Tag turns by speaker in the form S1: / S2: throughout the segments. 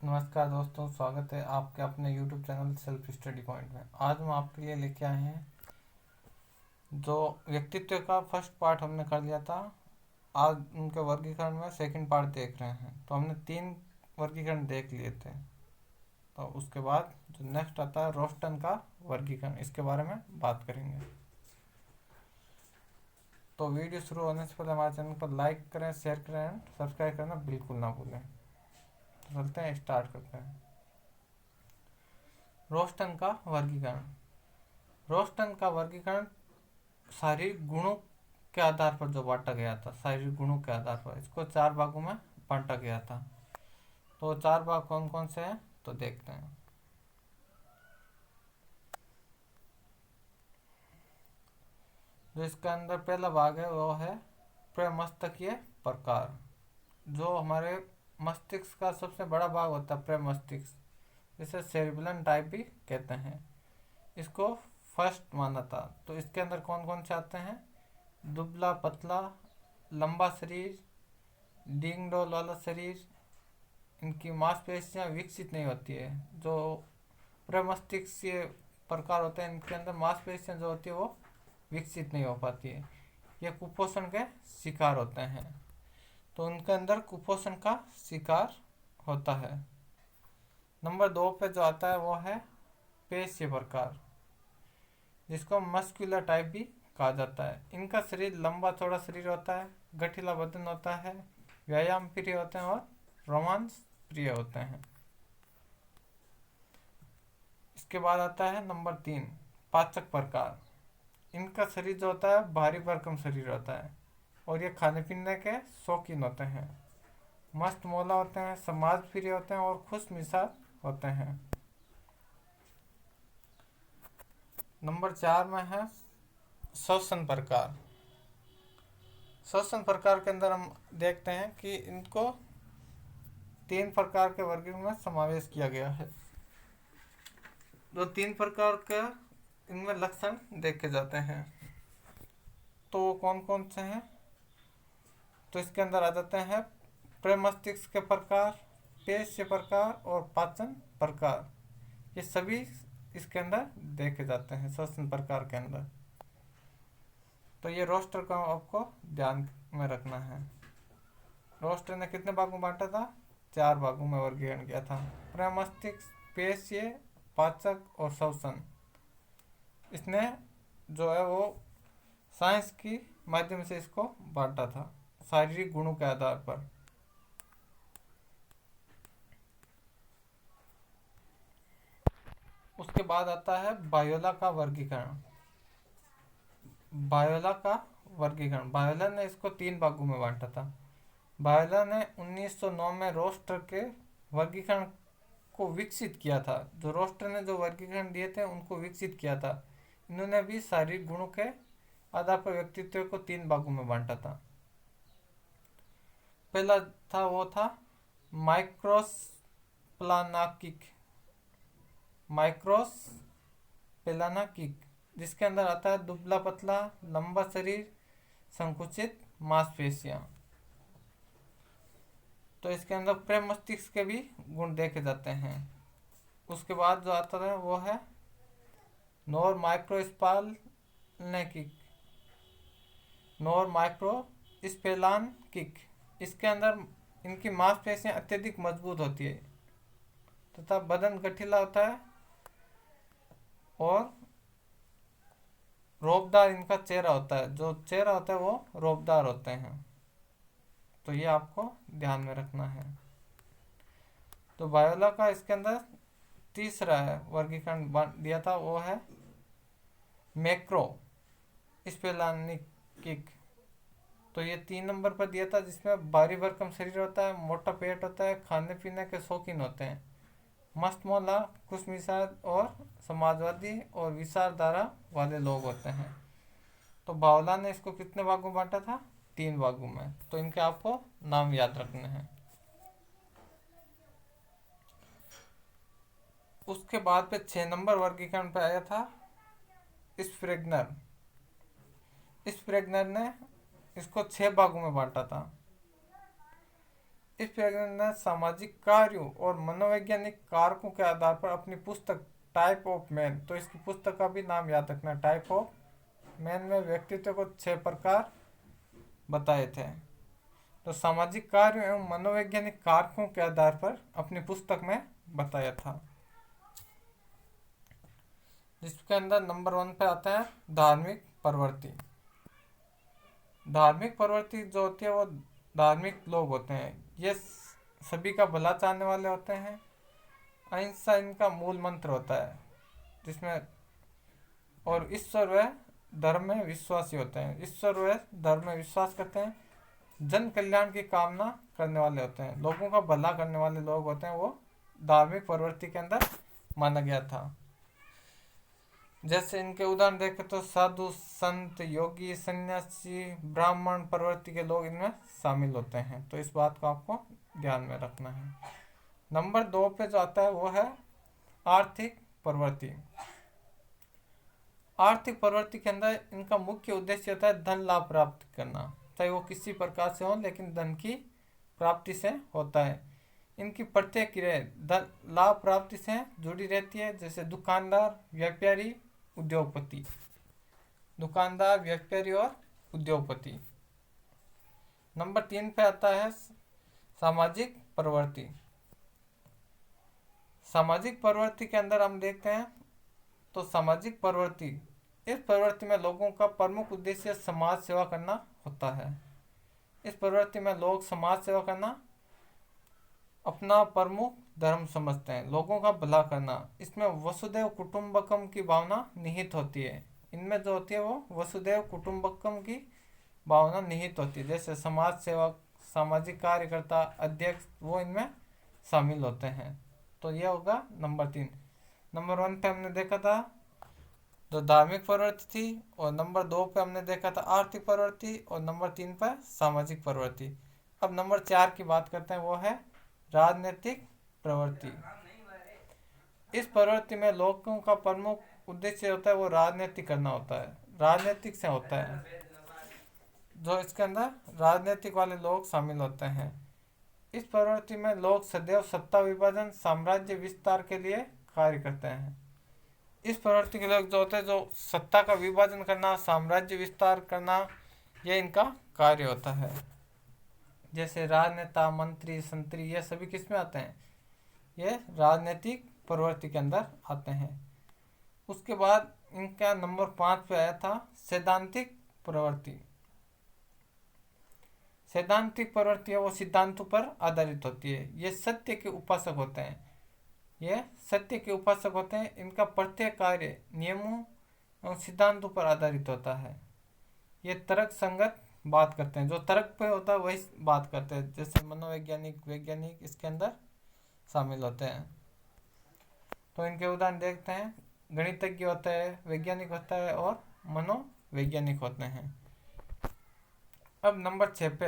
S1: नमस्कार दोस्तों, स्वागत है आपके अपने YouTube channel self study point में। आज हम आपके लिए लेके आए हैं जो व्यक्तित्व का फर्स्ट पार्ट हमने कर लिया था। आज उनके वर्गीकरण में सेकंड पार्ट देख रहे हैं। तो हमने 3 वर्गीकरण देख लिए थे। तो उसके बाद जो नेक्स्ट आता है रोस्टन का वर्गीकरण, इसके बारे में बात करेंगे। तो वीडियो शुरू होने से पहले हमारे चैनल को लाइक करें, शेयर करें एंड सब्सक्राइब करना बिल्कुल ना भूलें। तो चलते हैं, स्टार्ट करते हैं। रोस्टन का वर्गीकरण। रोस्टन का वर्गीकरण शारीरिक गुणों के आधार पर जो बांटा गया था, शारीरिक गुणों के आधार पर इसको 4 भागों में बांटा गया था। तो 4 भाग कौन कौन से हैं तो देखते हैं। जो इसके अंदर पहला भाग है वो है प्रमस्तकीय प्रकार। जो हमारे मस्तिष्क का सबसे बड़ा भाग होता है प्रमस्तिष्क, जिसे सेरिबेलम टाइप भी कहते हैं। इसको फर्स्ट माना था। तो इसके अंदर कौन कौन से आते हैं? दुबला पतला, लंबा शरीर, डींग डोल वाला शरीर, इनकी मांसपेशियां विकसित नहीं होती है। जो प्रमस्तिष्कीय प्रकार होते हैं इनके अंदर मांसपेशियां जो होती है वो विकसित नहीं हो पाती है। ये कुपोषण के शिकार होते हैं। तो उनके अंदर कुपोषण का शिकार होता है। नंबर 2 पे जो आता है वो है पेशीय प्रकार, जिसको मस्कुलर टाइप भी कहा जाता है। इनका शरीर लंबा चौड़ा शरीर होता है, गठीला बदन होता है, व्यायाम प्रिय होते हैं और रोमांस प्रिय होते हैं। इसके बाद आता है नंबर 3 पाचक प्रकार। इनका शरीर जो होता है भारी भरकम शरीर होता है और ये खाने पीने के शौकीन होते हैं, मस्त मौला होते हैं, समाज प्रिय होते हैं और खुश मिजाज होते हैं। नंबर 4 में है श्वसन प्रकार। श्वसन प्रकार के अंदर हम देखते हैं कि इनको 3 प्रकार के वर्गीकरण में समावेश किया गया है। जो 3 प्रकार के इनमें लक्षण देखे जाते हैं तो वो कौन कौन से हैं? तो इसके अंदर आ जाते हैं प्रमस्तिष्क के प्रकार, पेशीय प्रकार और पाचन प्रकार। ये सभी इसके अंदर देखे जाते हैं श्वसन प्रकार के अंदर। तो ये रोस्टर का आपको ध्यान में रखना है। रोस्टर ने कितने भागों में बांटा था? 4 भागों में वर्गीकरण किया था। प्रमस्तिष्क, पेशीय, पाचक और श्वसन। इसने जो है वो साइंस की माध्यम से इसको बांटा था शारीरिक गुणों के आधार पर। उसके बाद आता है बायोला का वर्गीकरण। बायोला ने इसको 3 भागों में बांटा था। बायोला ने 1909 में रोस्टर के वर्गीकरण को विकसित किया था। जो रोस्टर ने जो वर्गीकरण दिए थे उनको विकसित किया था। इन्होंने भी शारीरिक गुणों के आधार पर व्यक्तित्व को 3 भागों में बांटा था। पहला था वो था माइक्रोस प्लानाकिक, जिसके अंदर आता है दुबला पतला, लंबा शरीर, संकुचित मांसपेशियां। तो इसके अंदर प्रेम मस्तिष्क के भी गुण देखे जाते हैं। उसके बाद जो आता है वो है नोर माइक्रोस्पेलान किक। इसके अंदर इनकी मांसपेशियां अत्यधिक मजबूत होती है तथा बदन गठीला होता है और रोबदार इनका चेहरा होता है। जो चेहरा होता है वो रोबदार होते हैं। तो ये आपको ध्यान में रखना है। तो बायोला का इसके अंदर तीसरा है वर्गीकरण दिया था वो है मैक्रो स्पेलानिक। तो ये 3 नंबर पर दिया था, जिसमें भारी भरकम शरीर होता है, मोटा पेट होता है, खाने पीने के शौकीन होते हैं, मस्त मौला, खुशमिजाज और समाजवादी और विचारधारा वाले लोग होते हैं। तो बावला ने इसको कितने भागों में बांटा था? 3 भागों में। तो इनके आपको नाम याद रखने हैं। उसके बाद पे 6 नंबर वर्गीकरण पे आया था स्प्रेगनर। स्प्रेगनर ने इसको 6 भागों में बांटा था। इस प्रकार ने सामाजिक कार्यों और मनोवैज्ञानिक कारकों के आधार पर अपनी पुस्तक टाइप ऑफ मैन, तो इसकी पुस्तक का भी नाम याद रखना, टाइप ऑफ मैन में व्यक्तित्व को 6 प्रकार बताए थे। तो सामाजिक कार्यों एवं मनोवैज्ञानिक कारकों के आधार पर अपनी पुस्तक में बताया था। जिसके अंदर नंबर 1 पे आता है धार्मिक प्रवृत्ति। धार्मिक प्रवृत्ति जो होती है वो धार्मिक लोग होते हैं, ये सभी का भला चाहने वाले होते हैं। अहिंसा इनका मूल मंत्र होता है, जिसमें और ईश्वर व धर्म में विश्वासी होते हैं। ईश्वर व धर्म में विश्वास करते हैं। जन कल्याण की कामना करने वाले होते हैं, लोगों का भला करने वाले लोग होते हैं, वो धार्मिक प्रवृत्ति के अंदर माना गया था। जैसे इनके उदाहरण देखें तो साधु, संत, योगी, सन्यासी, ब्राह्मण प्रवृत्ति के लोग इनमें शामिल होते हैं। तो इस बात को आपको ध्यान में रखना है। नंबर 2 पे जो आता है वो है आर्थिक प्रवृत्ति। आर्थिक प्रवृत्ति के अंदर इनका मुख्य उद्देश्य होता है धन लाभ प्राप्त करना, चाहे वो किसी प्रकार से हो, लेकिन धन की प्राप्ति से होता है। इनकी प्रत्येक क्रिया धन लाभ प्राप्ति से जुड़ी रहती है, जैसे दुकानदार, व्यापारी, उद्योगपति। दुकानदार, व्यापारी और उद्योगपति। नंबर 3 पे आता है सामाजिक प्रवृत्ति। सामाजिक प्रवृत्ति के अंदर हम देखते हैं तो सामाजिक प्रवृत्ति, इस प्रवृत्ति में लोगों का प्रमुख उद्देश्य समाज सेवा करना होता है। इस प्रवृत्ति में लोग समाज सेवा करना अपना प्रमुख धर्म समझते हैं, लोगों का भला करना। इसमें वसुदैव कुटुंबकम की भावना निहित होती है। इनमें जो होती है वो वसुदैव कुटुंबकम की भावना निहित होती है। जैसे समाज सेवक, सामाजिक कार्यकर्ता, अध्यक्ष, वो इनमें शामिल होते हैं। तो यह होगा नंबर 3। नंबर 1 पे हमने देखा था जो धार्मिक प्रवृत्ति थी, और नंबर 2 पे हमने देखा था आर्थिक प्रवृत्ति, और नंबर 3 पर सामाजिक प्रवृत्ति। अब नंबर 4 की बात करते हैं, वो है राजनीतिक प्रवृत्ति। इस प्रवृत्ति में लोगों का प्रमुख उद्देश्य होता है वो राजनीति करना होता है, राजनीतिक से होता है। जो इसके अंदर राजनीतिक वाले लोग शामिल होते हैं। इस प्रवृत्ति में लोग सदैव सत्ता विभाजन, साम्राज्य विस्तार के लिए कार्य करते हैं। इस प्रवृत्ति के लोग जो होते हैं जो सत्ता का विभाजन करना, साम्राज्य विस्तार करना, ये इनका कार्य होता है। जैसे राजनेता, मंत्री, संतरी, ये सभी किस में आते हैं? ये राजनीतिक प्रवृत्ति के अंदर आते हैं। उसके बाद इनका नंबर 5 पे आया था सैद्धांतिक प्रवृत्ति। सैद्धांतिक प्रवृत्ति है वो सिद्धांतों पर आधारित होती है। ये सत्य के उपासक होते हैं। ये सत्य के उपासक होते हैं। इनका प्रत्येक कार्य नियमों और सिद्धांतों पर आधारित होता है। ये तर्क संगत बात करते हैं, जो तर्क पे होता है वही बात करते हैं। जैसे मनोवैज्ञानिक, वैज्ञानिक इसके अंदर शामिल होते हैं। तो इनके उदाहरण देखते हैं, गणितज्ञ होता है, वैज्ञानिक होता है और मनोवैज्ञानिक होते हैं। अब नंबर 6 पे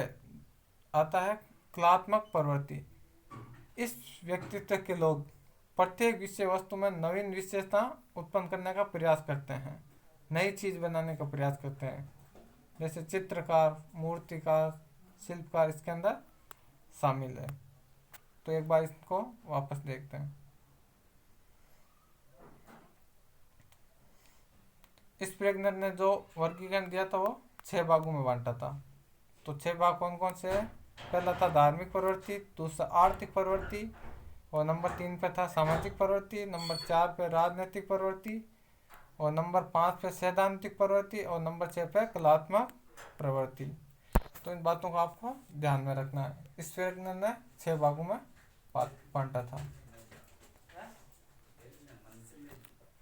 S1: आता है कलात्मक प्रवृत्ति। इस व्यक्तित्व के लोग प्रत्येक विषय वस्तु में नवीन विशेषता उत्पन्न करने का प्रयास करते हैं, नई चीज बनाने का प्रयास करते हैं। जैसे चित्रकार, मूर्तिकार, शिल्पकार इसके अंदर शामिल है। तो एक बार इसको वापस देखते हैं। इस प्रेगनर ने जो वर्गीकरण दिया था वो 6 भागों में बांटा था। तो 6 भाग कौन कौन से है? पहला था धार्मिक प्रवृत्ति, दूसरा आर्थिक प्रवृत्ति, और नंबर 3 पे था सामाजिक प्रवृत्ति, नंबर 4 पे राजनीतिक प्रवृत्ति, और नंबर 5 पे सैद्धांतिक प्रवृत्ति, और नंबर 6 पे कलात्मक प्रवृत्ति। तो इन बातों को आपको ध्यान में रखना है। इस प्रेगनर ने 6 भागों में बांटा था।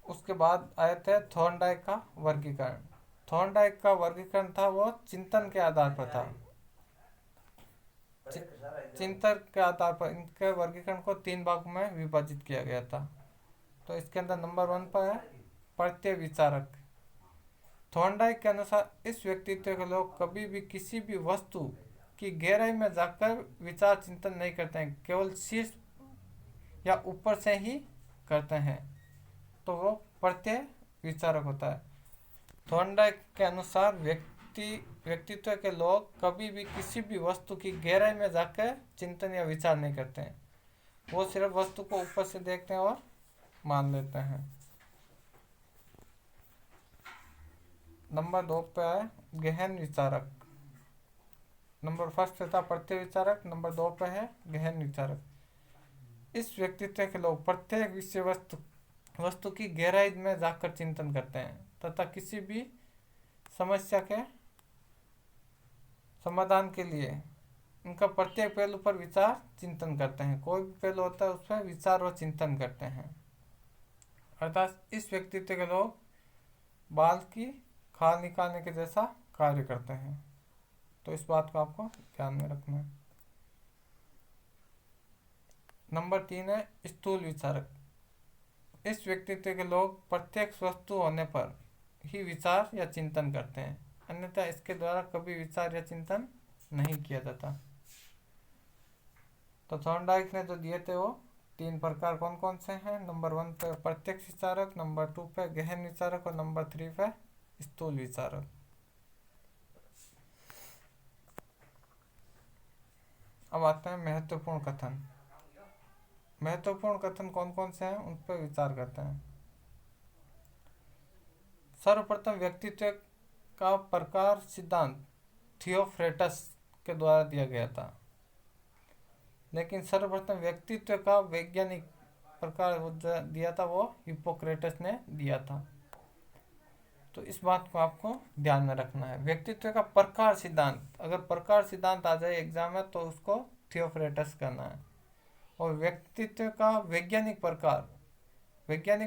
S1: उसके बाद आए थे थॉर्नडाइक का वर्गीकरण। थॉर्नडाइक का वर्गीकरण था वो चिंतन के आधार पर था। चिंतन के आधार पर इनके वर्गीकरण को 3 भागों में विभाजित किया गया था। तो इसके अंदर नंबर 1 पर है प्रत्यय विचारक। थॉर्नडाइक के अनुसार इस व्यक्तित्व के लोग कभी भी किसी भी वस्तु की गहराई में जाकर विचार चिंतन नहीं करते हैं, केवल शीर्ष या ऊपर से ही करते हैं। तो वो प्रत्यय विचारक होता है। थॉर्नडाइक के अनुसार व्यक्तित्व के लोग कभी भी किसी भी वस्तु की गहराई में जाकर चिंतन या विचार नहीं करते हैं। वो सिर्फ वस्तु को ऊपर से देखते हैं और मान लेते हैं। नंबर 2 पे है गहन विचारक। नंबर फर्स्ट पे था प्रत्यय विचारक, नंबर 2 पे है गहन विचारक। इस व्यक्तित्व के लोग प्रत्येक विषय वस्तु की गहराई में जाकर चिंतन करते हैं तथा किसी भी समस्या के समाधान के लिए उनका प्रत्येक पहलू पर विचार चिंतन करते हैं। कोई भी पहलू होता है उस पर विचार और चिंतन करते हैं। अर्थात इस व्यक्तित्व के लोग बाल की खाल निकालने के जैसा कार्य करते हैं। तो इस बात को आपको ध्यान में रखना है। नंबर 3 है स्थूल विचारक। इस व्यक्तित्व के लोग प्रत्येक वस्तु होने पर ही विचार या चिंतन करते हैं, अन्यथा इसके द्वारा कभी विचार या चिंतन नहीं किया जाता। तो थॉर्नडाइक ने जो दिए थे वो 3 प्रकार कौन कौन से हैं? नंबर 1 पे प्रत्यक्ष विचारक, नंबर 2 पे गहन विचारक और नंबर 3 पे स्थूल विचारक। अब आते हैं महत्वपूर्ण कथन। महत्वपूर्ण कथन कौन कौन से हैं उन पर विचार करते हैं। सर्वप्रथम व्यक्तित्व का प्रकार सिद्धांत थियोफ्रेटस के द्वारा दिया गया था, लेकिन सर्वप्रथम व्यक्तित्व का वैज्ञानिक प्रकार दिया था वो हिप्पोक्रेटस ने दिया था। तो इस बात को आपको ध्यान में रखना है। व्यक्तित्व का प्रकार सिद्धांत, अगर प्रकार सिद्धांत आ जाए एग्जाम में तो उसको थियोफ्रेटस करना है। और व्यक्तित्व का वैज्ञानिक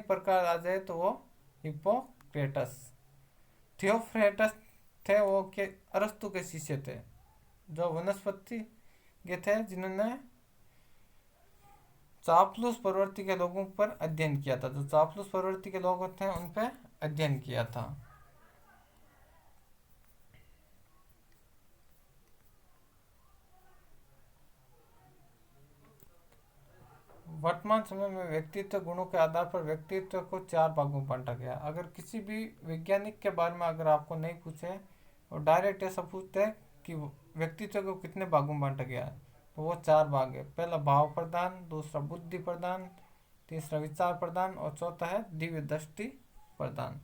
S1: प्रकार आ जाए तो वो हिप्पोक्रेटस। थियोफ्रेटस थे वो के अरस्तु के शिष्य थे, जो वनस्पति के थे, जिन्होंने चापलूस प्रवृत्ति के लोगों पर अध्ययन किया था। जो चापलूस प्रवृत्ति के लोग थे उन पर अध्ययन किया था। वर्तमान समय में व्यक्तित्व गुणों के आधार पर व्यक्तित्व को 4 भागों में बांटा गया। अगर किसी भी वैज्ञानिक के बारे में अगर आपको नहीं पूछे और डायरेक्ट ऐसा पूछते हैं कि व्यक्तित्व को कितने भागों में बांटा गया है, तो वो 4 भाग है। पहला भाव प्रदान, दूसरा बुद्धि प्रदान, तीसरा विचार प्रदान और चौथा है दिव्य दृष्टि प्रदान।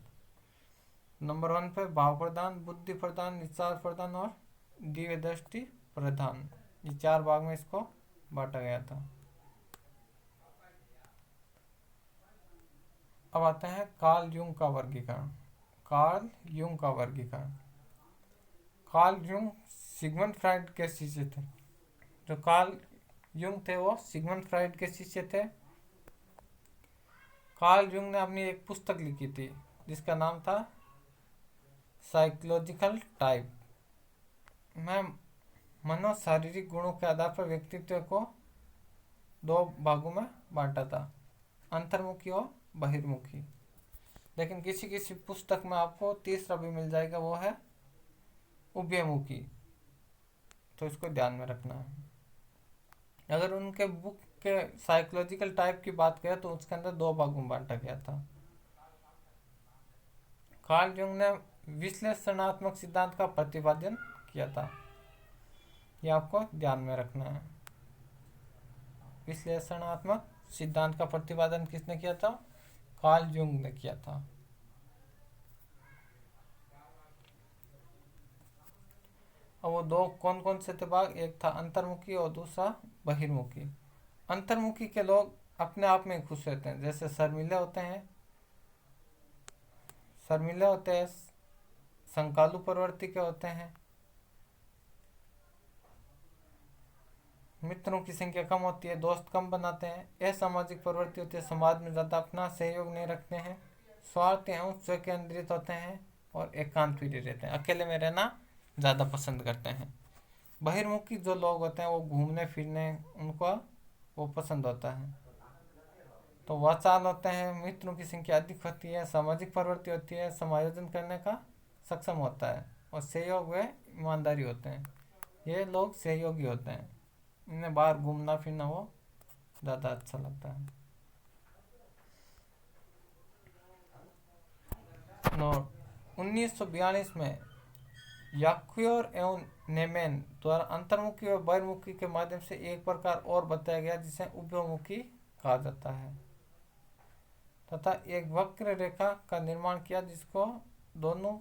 S1: नंबर 1 पे भाव प्रदान, बुद्धि प्रदान, विचार प्रदान और दिव्य दृष्टि प्रदान, ये 4 भाग में इसको बांटा गया था। अब आते हैं कार्ल यूंग का वर्गीकरण। कार्ल यूंग का वर्गीकरण। कार्ल यूंग सिगमंड फ्राइड के शिष्य थे। जो कार्ल यूंग थे वो सिगमंड फ्राइड के शिष्य थे। कार्ल यूंग ने अपनी एक पुस्तक लिखी थी जिसका नाम था साइकोलॉजिकल टाइप। मैं मनोशारीरिक गुणों के आधार पर व्यक्तित्व को 2 भागों में बांटा था, अंतर्मुखी और बहिर्मुखी। लेकिन किसी किसी पुस्तक में आपको तीसरा भी मिल जाएगा, वो है उभयमुखी। तो इसको ध्यान में रखना है। अगर उनके बुक के साइकोलॉजिकल टाइप की बात करें तो उसके अंदर 2 भागों में बांटा गया था। कार्ल यूंग ने विश्लेषणात्मक सिद्धांत का प्रतिपादन किया था, ये आपको ध्यान में रखना है। विश्लेषणात्मक सिद्धांत का प्रतिपादन किसने किया था? कार्ल यूंग ने किया था। और वो 2 कौन कौन से थे भाग? एक था अंतर्मुखी और दूसरा बहिर्मुखी। अंतर्मुखी के लोग अपने आप में खुश रहते हैं, जैसे शर्मीले होते हैं, संकालु प्रवृत्ति के होते हैं, मित्रों की संख्या कम होती है, दोस्त कम बनाते हैं, असामाजिक प्रवृत्ति होती है, समाज में ज़्यादा अपना सहयोग नहीं रखते हैं, स्वार्थी एवं स्व केंद्रित होते हैं और एकांत प्रिय रहते हैं, अकेले में रहना ज़्यादा पसंद करते हैं। बहिर्मुखी जो लोग होते हैं वो घूमने फिरने उनको वो पसंद होता है। तो वाचाल होते हैं, मित्रों की संख्या अधिक होती है, सामाजिक प्रवृत्ति होती है, समायोजन करने का सक्षम होता है और सहयोग व ईमानदारी होते हैं। ये लोग सहयोगी होते हैं, इन्हें बाहर घूमना फिरना वो ज़्यादा अच्छा लगता है। नोट 1942 में याक्योर एवं नेमेन द्वारा अंतर्मुखी और बहिर्मुखी के माध्यम से एक प्रकार और बताया गया जिसे उभयमुखी कहा जाता है, तथा एक वक्र रेखा का निर्माण किया जिसको दोनों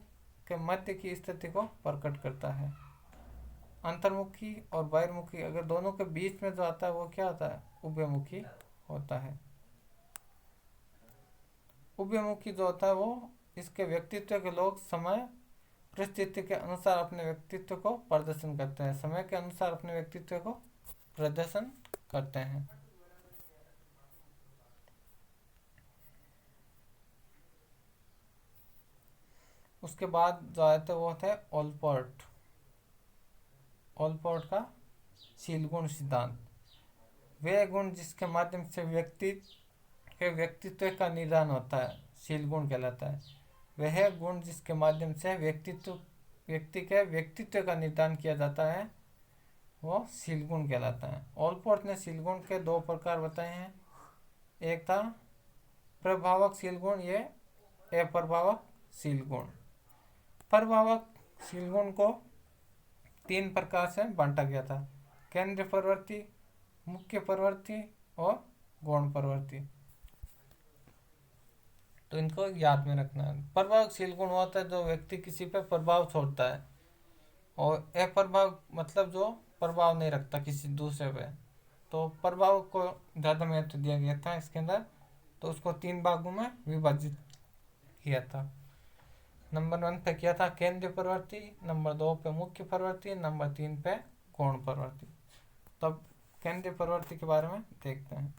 S1: के मध्य की स्थिति को प्रकट करता है। अंतर्मुखी और बहिर्मुखी अगर दोनों के बीच में जो आता है वो क्या होता है, उभयमुखी होता है। उभयमुखी जो होता है वो इसके व्यक्तित्व के लोग समय परिस्थिति के अनुसार अपने व्यक्तित्व को प्रदर्शन करते हैं, समय के अनुसार अपने व्यक्तित्व को प्रदर्शन करते हैं। उसके बाद जो आते वो होता है ओलपोर्ट। ओलपोर्ट का शील गुण सिद्धांत, वे गुण जिसके माध्यम से व्यक्ति के व्यक्तित्व का निर्धारण होता है शील गुण कहलाता है। वह गुण जिसके माध्यम से व्यक्ति के व्यक्तित्व का निर्धारण किया जाता है वो शील गुण कहलाता है। ओलपोर्ट ने शील गुण के दो प्रकार बताए हैं, एक था प्रभावक शील गुण, ये अप्रभावक शील गुण। प्रभावक शील गुण को तीन प्रकार से बांटा गया था, केंद्र प्रवृत्ति, मुख्य प्रवृत्ति और गौण प्रवृत्ति। तो इनको याद में रखना है। प्रभावशील गुण होता है जो व्यक्ति किसी पे प्रभाव छोड़ता है, और अप्रभाव मतलब जो प्रभाव नहीं रखता किसी दूसरे पे। तो प्रभाव को ज़्यादा महत्व दिया गया था इसके अंदर, तो उसको तीन भागों में विभाजित किया था। नंबर 1 पे किया था केंद्रीय प्रवृत्ति, नंबर 2 पे मुख्य प्रवृत्ति, नंबर 3 पे गौण प्रवृत्ति। तब केंद्रीय प्रवृत्ति के बारे में देखते हैं।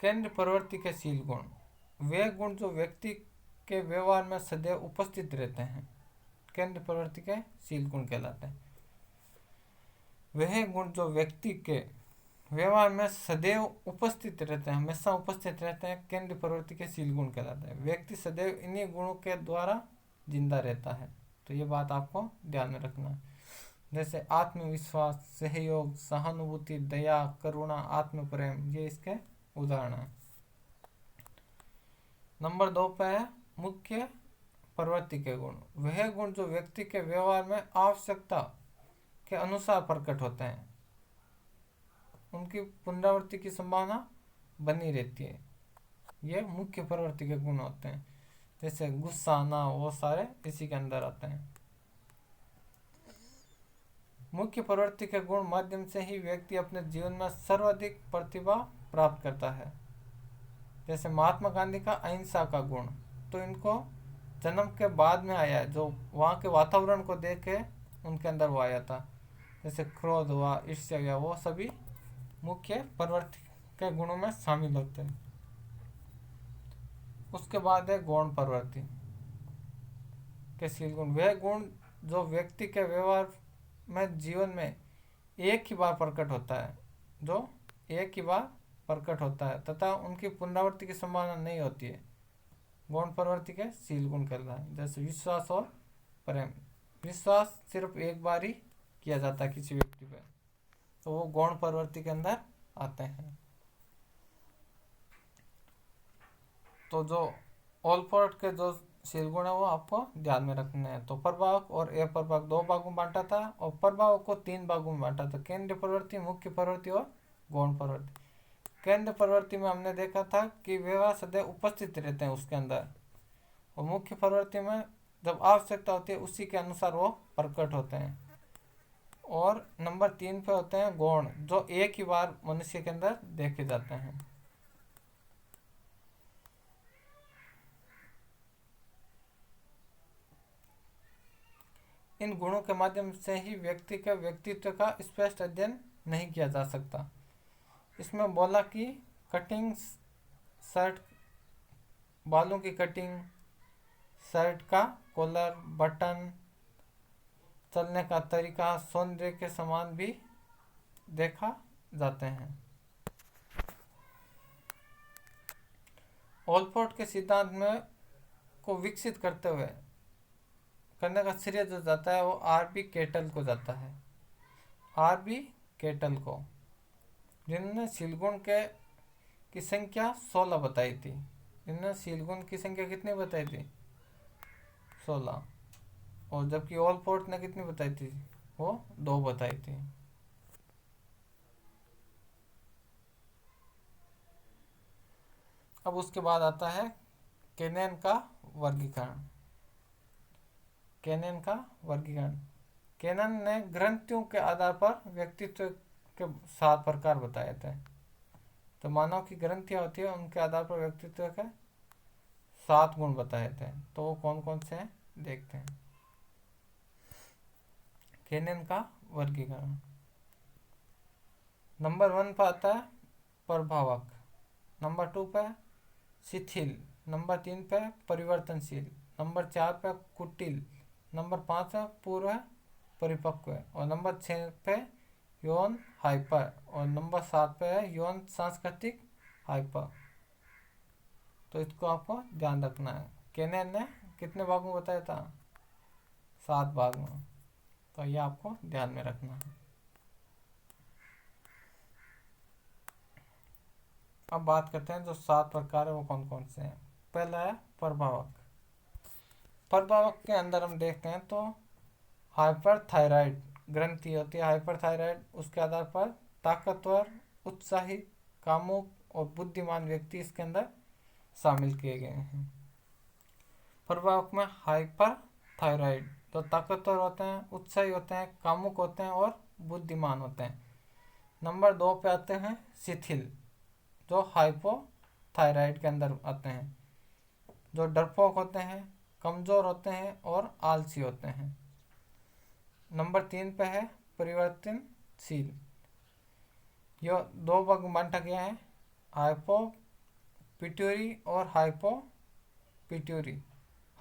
S1: केंद्र प्रवृत्ति के शील गुण, वे गुण जो व्यक्ति के व्यवहार में सदैव उपस्थित रहते हैं, केंद्र प्रवृत्ति के शील गुण कहलाते हैं। वह गुण जो व्यक्ति के व्यवहार में सदैव उपस्थित रहते हैं, हमेशा उपस्थित रहते हैं, केंद्र प्रवृत्ति के शील गुण कहलाते हैं। व्यक्ति सदैव इन्हीं गुणों के द्वारा जिंदा रहता है। तो ये बात आपको ध्यान में रखना है। जैसे आत्मविश्वास, सहयोग, सहानुभूति, दया, करुणा, आत्म प्रेम, ये इसके उदाहरण है। नंबर 2 पे है मुख्य प्रवृत्ति के गुण, वह गुण जो व्यक्ति के व्यवहार में आवश्यकता के अनुसार प्रकट होते हैं, उनकी पुनरावृत्ति की संभावना बनी रहती है, ये मुख्य प्रवृत्ति के गुण होते हैं। जैसे गुस्सा आना, वो सारे इसी के अंदर आते हैं। मुख्य प्रवृत्ति के गुण माध्यम से ही व्यक्ति अपने जीवन में सर्वाधिक प्रतिभा प्राप्त करता है। जैसे महात्मा गांधी का अहिंसा का गुण, तो इनको जन्म के बाद में आया है, जो वहाँ के वातावरण को देख के उनके अंदर वो आया था। जैसे क्रोध हुआ, ईर्ष्या हुआ, वो सभी मुख्य प्रवृत्ति के गुणों में शामिल होते हैं। उसके बाद है गौण प्रवृत्ति के शील गुण, वह गुण जो व्यक्ति के व्यवहार में जीवन में एक ही बार प्रकट होता है, जो एक ही बार प्रकट होता है तथा उनकी पुनरावृत्ति की संभावना नहीं होती है, गौण प्रवृत्ति के शील गुण कहलाता है। जैसे विश्वास और प्रेम, विश्वास सिर्फ एक बार ही किया जाता है किसी व्यक्ति पे, तो वो गौण प्रवृत्ति के अंदर आते हैं। तो जो ओलपोर्ट के जो शील गुण है वो आपको ध्यान में रखने हैं। तो प्रभावक और अप्रभावक दो भागों में बांटा था, और प्रभावक को तीन भागों में बांटा था, केंद्र प्रवृत्ति, मुख्य प्रवृत्ति और गौण प्रवृत्ति। केंद्र प्रवृत्ति में हमने देखा था कि व्यवहार सदैव उपस्थित रहते हैं उसके अंदर, और मुख्य प्रवृत्ति में जब आवश्यकता होती है उसी के अनुसार वो प्रकट होते हैं। और नंबर 3 पे होते हैं गौण, जो एक ही बार मनुष्य के अंदर देखे जाते हैं। इन गुणों के माध्यम से ही व्यक्ति के व्यक्तित्व का स्पष्ट अध्ययन नहीं किया जा सकता। इसमें बोला कि कटिंग, शर्ट, बालों की कटिंग, शर्ट का कॉलर, बटन, चलने का तरीका, सौंदर्य के समान भी देखा जाते हैं। ओलपोर्ट के सिद्धांत में को विकसित करने का श्रेय जो जाता है वो आरबी केटल को जाता है, आरबी केटल को, जिन्होंने शीलगुण की संख्या 16 बताई थी। इन्होंने शीलगुण की संख्या कितनी बताई थी? 16। और जबकि ओलपोर्ट ने कितनी बताई थी, वो 2 बताई थी। अब उसके बाद आता है केनेन का वर्गीकरण। केनेन का वर्गीकरण, केनन ने ग्रंथियों के आधार पर व्यक्तित्व के 7 प्रकार बताए थे। तो मानव की ग्रंथियां होती है, उनके आधार पर व्यक्तित्व के 7 गुण बताए थे। तो वो कौन कौन से हैं देखते हैं। केनेन का वर्गीकरण, नंबर 1 पे आता है प्रभावक, नंबर 2 पे शिथिल, नंबर 3 पे परिवर्तनशील, नंबर 4 पे कुटिल, नंबर 5 पे पूर्व परिपक्व, और नंबर 6 पे यौन हाइपर, और नंबर 7 पे है यौन सांस्कृतिक हाइपर। तो इसको आपको ध्यान रखना है। केनेन ने कितने भाग में बताया था, 7 भाग में। तो ये आपको ध्यान में रखना है। अब बात करते हैं जो 7 प्रकार है वो कौन कौन से हैं। पहला है प्रभावक। प्रभावक के अंदर हम देखते हैं तो हाइपरथायराइड ग्रंथि होती है, हाइपरथायराइड, उसके आधार पर ताकतवर, उत्साही, कामुक और बुद्धिमान व्यक्ति इसके अंदर शामिल किए गए हैं। प्रभावक में हाइपरथायराइड तो ताकतवर होते हैं, उत्साही होते हैं, कामुक होते हैं और बुद्धिमान होते हैं। नंबर 2 पे आते हैं शिथिल, जो हाइपोथायराइड के अंदर आते हैं, जो डरपोक होते हैं, कमज़ोर होते हैं और आलसी होते हैं। नंबर 3 पे है परिवर्तनशील, यो 2 भाग में बांटा गया है, हाइपो पिट्यूरी और हाइपो पिट्यूरी,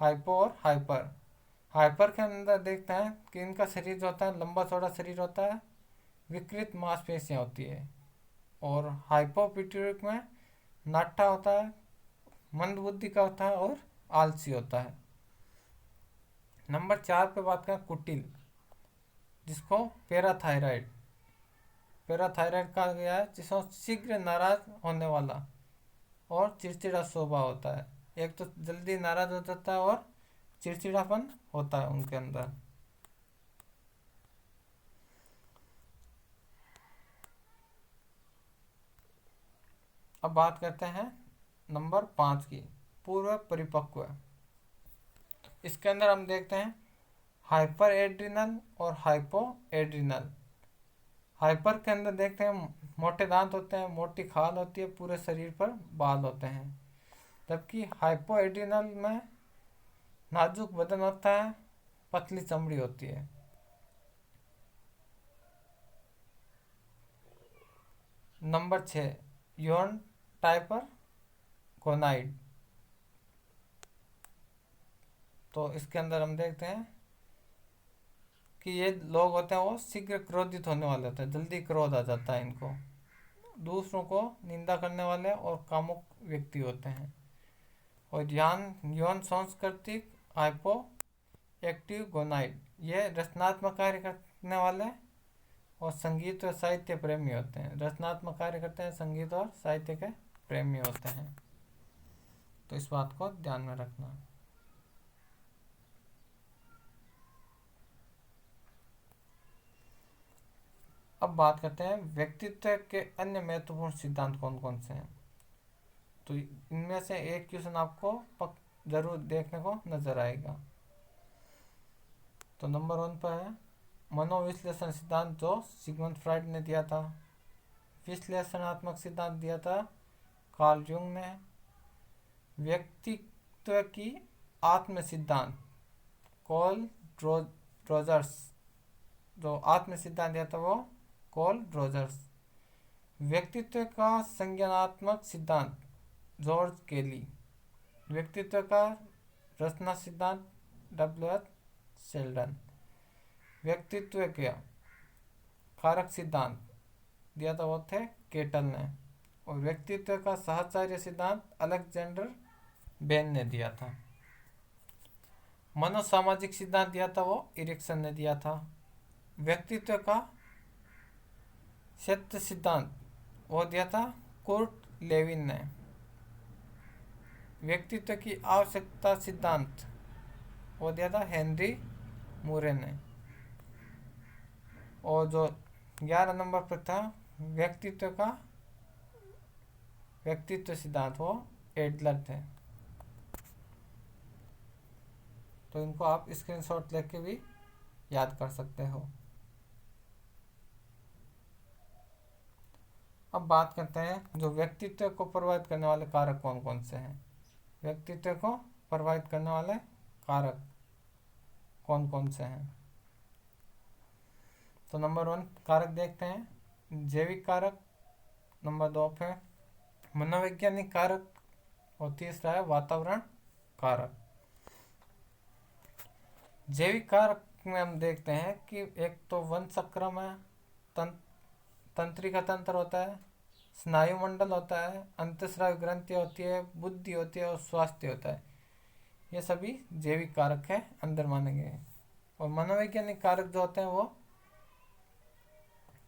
S1: हाइपो और हाइपर। हाइपर के अंदर देखते हैं कि इनका शरीर जो होता है लंबा चौड़ा शरीर होता है, विकृत मांसपेशियाँ होती है। और हाइपो पिट्यूरिक में नाटा होता है, मंदबुद्धि का होता है और आलसी होता है। नंबर 4 पे बात करें कुटिल, जिसको पैराथायराइड पैराथायराइड कहा गया है, जिसको शीघ्र नाराज होने वाला और चिड़चिड़ा स्वभाव होता है। एक तो जल्दी नाराज हो जाता है और चिड़चिड़ापन होता है उनके अंदर। अब बात करते हैं नंबर 5 की, पूर्व परिपक्व। इसके अंदर हम देखते हैं हाइपर एड्रिनल और हाइपो एड्रिनल। हाइपर के अंदर देखते हैं मोटे दांत होते हैं, मोटी खाल होती है, पूरे शरीर पर बाल होते हैं। जबकि हाइपो एड्रिनल में नाजुक बदन होता है, पतली चमड़ी होती है। नंबर 6 यौन टाइपर गोनाइड। तो इसके अंदर हम देखते हैं कि ये लोग होते हैं वो शीघ्र क्रोधित होने वाले होते हैं, जल्दी क्रोध आ जाता है इनको, दूसरों को निंदा करने वाले और कामुक व्यक्ति होते हैं। और यौन सांस्कृतिक हाइपो एक्टिव गोनाइड, ये रचनात्मक कार्य करने वाले और संगीत और साहित्य प्रेमी होते हैं। रचनात्मक कार्य करते हैं, संगीत और साहित्य के प्रेमी होते हैं। तो इस बात को ध्यान में रखना। अब बात करते हैं व्यक्तित्व के अन्य महत्वपूर्ण सिद्धांत कौन कौन से हैं। तो इनमें से एक क्वेश्चन आपको जरूर देखने को नजर आएगा। तो नंबर 1 पर है मनोविश्लेषण सिद्धांत, जो सिगमंड फ्राइड ने दिया था। विश्लेषणात्मक सिद्धांत दिया था कार्ल युंग ने। व्यक्तित्व की आत्म सिद्धांत कॉल रोजर्स, जो आत्म सिद्धांत दिया था वो कॉल रोजर्स। व्यक्तित्व का संज्ञानात्मक सिद्धांत जॉर्ज केली। व्यक्तित्व का रचना सिद्धांत डब्ल्यू.एच. शेल्डन। व्यक्तित्व का कारक सिद्धांत दिया था वो थे केटल ने। और व्यक्तित्व का साहचर्य सिद्धांत अलेक्जेंडर बेन ने दिया था। मनोसामाजिक सिद्धांत दिया था वो इरिक्सन ने दिया था। व्यक्तित्व का सत्य सिद्धांत वो दिया था कुर्ट लेविन ने। व्यक्तित्व की आवश्यकता सिद्धांत वो दिया था हेनरी मूरे ने। और जो 11 नंबर पर था व्यक्तित्व सिद्धांत, वो एडलर थे। तो इनको आप स्क्रीनशॉट लेके भी याद कर सकते हो। अब बात करते हैं जो व्यक्तित्व को प्रभावित करने वाले कारक कौन कौन से हैं। व्यक्तित्व को प्रभावित करने वाले कारक कौन कौन से हैं। तो नंबर 1 कारक देखते हैं, जैविक कारक। नंबर 2 पे मनोवैज्ञानिक कारक। और तीसरा है वातावरण कारक। जैविक कारक में हम देखते हैं कि एक तो वंशक्रम है, तंत्रिका तंत्र होता है, स्नायु मंडल होता है, अंतःस्रावी ग्रंथि होती है, बुद्धि होती है और स्वास्थ्य होता है। ये सभी जैविक कारक है, अंदर माने गए हैं। और मनोवैज्ञानिक कारक जो होते हैं वो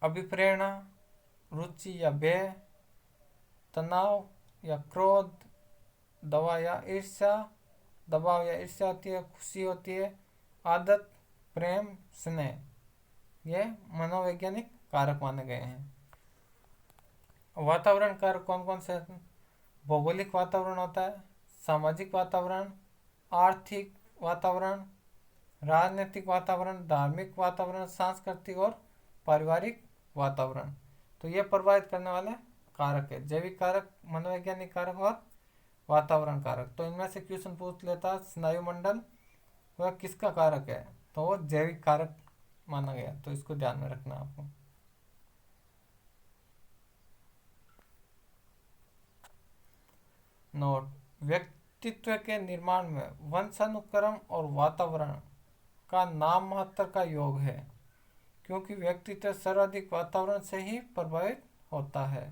S1: अभिप्रेरणा, रुचि या भय, तनाव या क्रोध, दबाव या ईर्ष्या होती है, खुशी होती है, आदत, प्रेम, स्नेह, ये मनोवैज्ञानिक कारक माने गए हैं। वातावरण कारक कौन कौन से हैं? भौगोलिक वातावरण होता है, सामाजिक वातावरण, आर्थिक वातावरण, राजनीतिक वातावरण, धार्मिक वातावरण, सांस्कृतिक और पारिवारिक वातावरण। तो ये प्रभावित करने वाले कारक है, जैविक कारक, मनोवैज्ञानिक कारक और वातावरण कारक। तो इनमें से क्वेश्चन पूछ लेता स्नायु मंडल वह किसका कारक है, तो वो जैविक कारक माना गया। तो इसको ध्यान में रखना आपको। नोट, व्यक्तित्व के निर्माण में वंशानुक्रम और वातावरण का नाम मात्र का योग है, क्योंकि व्यक्तित्व सर्वाधिक वातावरण से ही प्रभावित होता है।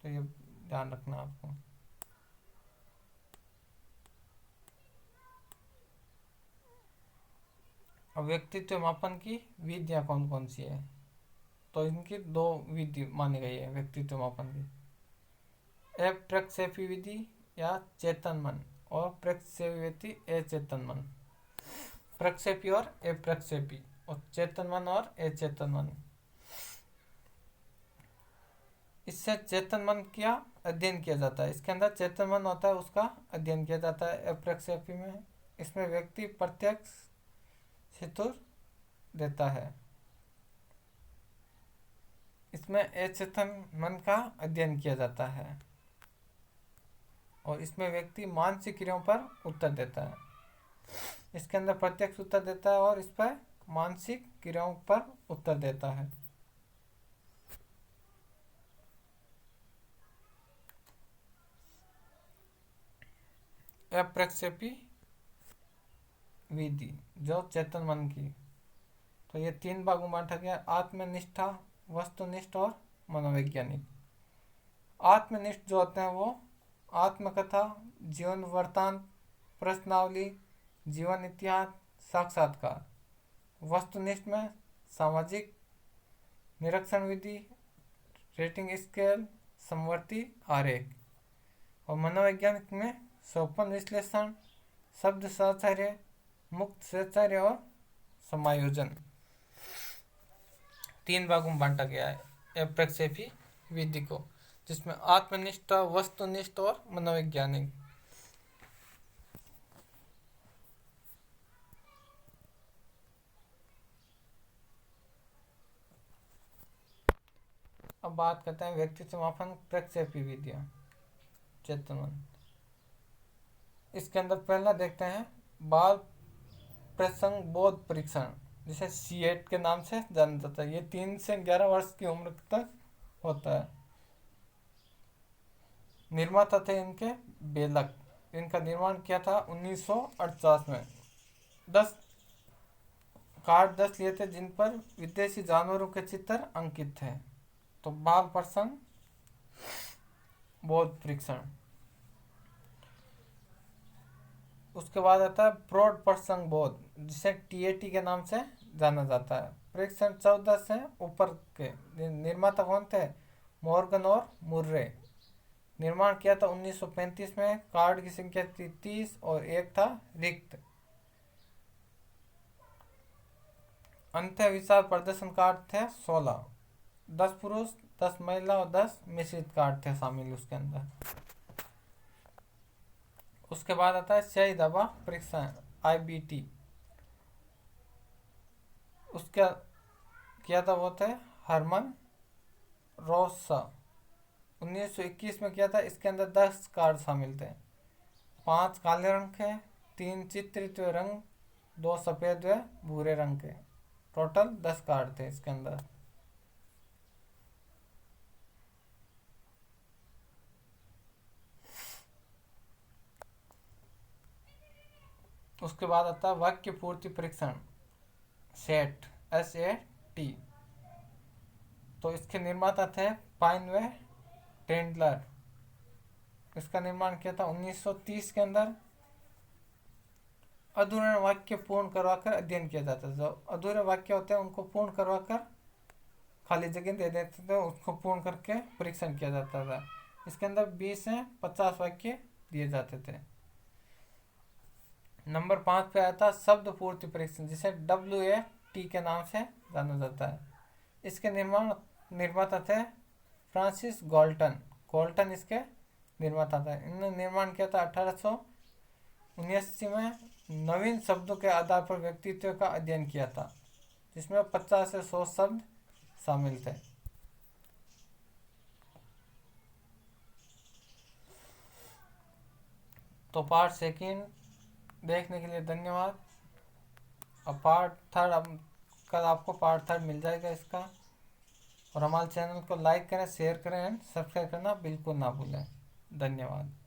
S1: तो ये ध्यान रखना आपको। अब व्यक्तित्व मापन की विधियां कौन कौन सी है, तो इनकी 2 विधि मानी गई है व्यक्तित्व मापन की। प्रक्षेपी विधि या चेतन मन, और प्रक्षेपी विधि अचेतन मन। प्रक्षेपी और अप्रक्षेपी, और चेतन मन और अचेतन मन। इससे चेतन मन का अध्ययन किया जाता है, इसके अंदर चेतन मन होता है उसका अध्ययन किया जाता है। अप्रक्षेपी में इसमें व्यक्ति प्रत्यक्ष हेतु देता है, इसमें अचेतन मन का अध्ययन किया जाता है, और इसमें व्यक्ति मानसिक क्रियाओं पर उत्तर देता है। इसके अंदर प्रत्यक्ष उत्तर देता है और इस पर मानसिक क्रियाओं पर उत्तर देता है। अप्रक्षेपी विधि जो चेतन मन की, तो ये 3 भागों में बांटा गया, आत्मनिष्ठा, वस्तुनिष्ठ और मनोवैज्ञानिक। आत्मनिष्ठ जो होते हैं वो आत्मकथा, जीवन वृत्तांत, प्रश्नावली, जीवन इतिहास, साक्षात्कार। वस्तुनिष्ठ में सामाजिक निरीक्षण विधि, रेटिंग स्केल, समवर्ती आरेख। और मनोवैज्ञानिक में सोपान विश्लेषण, शब्द साहचर्य, मुक्त साहचर्य और समायोजन। 3 भागों में बांटा गया है अप्रक्षेपी विधि को, जिसमें आत्मनिष्ठ, वस्तुनिष्ठ और मनोवैज्ञानिक। अब बात करते हैं व्यक्तित्व मापन प्रक्षेपी विधियां, चेतन। इसके अंदर पहला देखते हैं बाल प्रसंग बोध परीक्षण, जिसे C8 के नाम से जाना जाता है। ये 3 से 11 वर्ष की उम्र तक होता है। निर्माता थे इनके बेलक, इनका निर्माण किया था 1948 में। 10 लिए थे जिन पर विदेशी जानवरों के चित्र अंकित थे। तो बाल प्रसंग बोध परीक्षण। उसके बाद आता है प्रौढ़ प्रसंग बोध, जिसे TAT के नाम से जाना जाता है। परीक्षण 14 से ऊपर के। निर्माता कौन थे? मॉर्गन और मुर्रे। निर्माण किया था 1935 में। कार्ड की संख्या थी 30 और एक था रिक्त। अंत्य विचार प्रदर्शन कार्ड थे 16, 10 पुरुष 10 महिला और 10 मिश्रित कार्ड थे शामिल उसके अंदर। उसके बाद आता है सही दवा परीक्षण IBT। उसका किया था वो थे हरमन रोसा। 1921 में किया था। इसके अंदर 10 कार्ड शामिल थे, 5 काले रंग के, 3 चित्रित रंग, 2 सफेद व भूरे रंग के। टोटल 10 कार्ड थे इसके अंदर। उसके बाद आता है वाक्य पूर्ति परीक्षण सेट SAT। तो इसके निर्माता थे पाइन व टेंडलर। इसका निर्माण किया था 1930 के अंदर। अधूरे वाक्य पूर्ण करवाकर अध्ययन किया जाता था। जो अधूरे वाक्य होते हैं उनको पूर्ण करवाकर खाली जगह दे देते थे, उसको पूर्ण करके परीक्षण किया जाता था। इसके अंदर 20 से 50 वाक्य दिए जाते थे। नंबर 5 पे आया था शब्द पूर्ति परीक्षण, जिसे WAT के नाम से जाना जाता है। इसके निर्माता थे फ्रांसिस गोल्टन इसके निर्माता था। इन्होंने निर्माण किया था 1879 में। नवीन शब्दों के आधार पर व्यक्तित्व का अध्ययन किया था, जिसमें 50 से 100 शब्द शामिल थे। तो पार्ट सेकंड देखने के लिए धन्यवाद। अब पार्ट थर्ड, अब कल आपको पार्ट थर्ड मिल जाएगा इसका। और हमारे चैनल को लाइक करें, शेयर करें एंड सब्सक्राइब करना बिल्कुल ना भूलें। धन्यवाद।